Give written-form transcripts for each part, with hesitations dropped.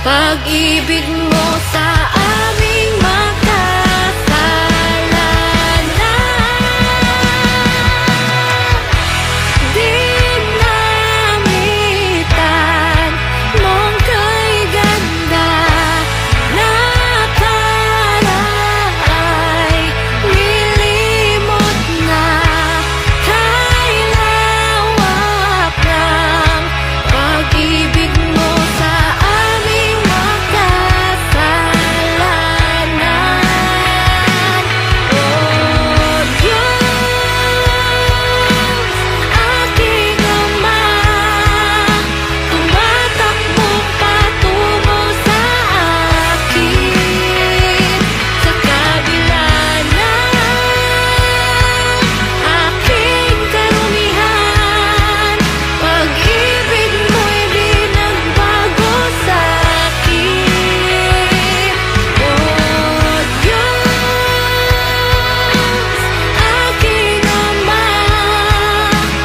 Pag-ibig mo sa aming makasalanan, di namitan mong kay ganda na akala ay nilimot na kay lawak ng pag-ibig mo sa aming makasalanan. Oh Diyos, aking Ama, tumatakbong patungo sa akin, sa kabila ng aking karumihan. Pag-ibig mo'y di nagbago sa'kin. Oh Diyos, aking Ama,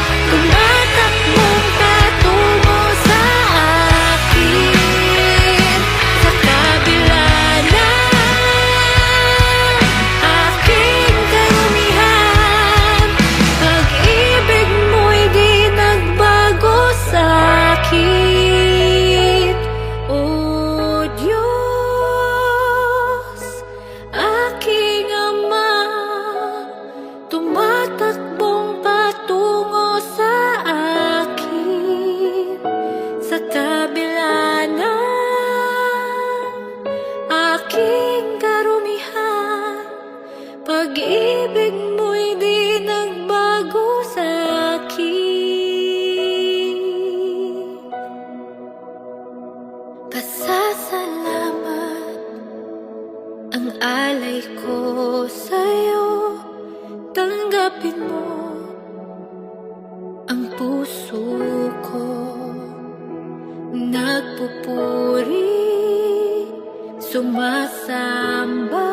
tumatakbong patungo sa akin, sa kabila ng aking karumihan. Pag-ibig mo'y di nagbago sa'kin. O Diyos, aking Ama, tumatakbong patungo sa akin, sa kabila ng aking karumihan. Pag-ibig mo'y di nagbago sa'kin. Pasasalamat ang alay ko sa'yo. Tanggapin mo ang puso ko. Nagpupuri, sumasamba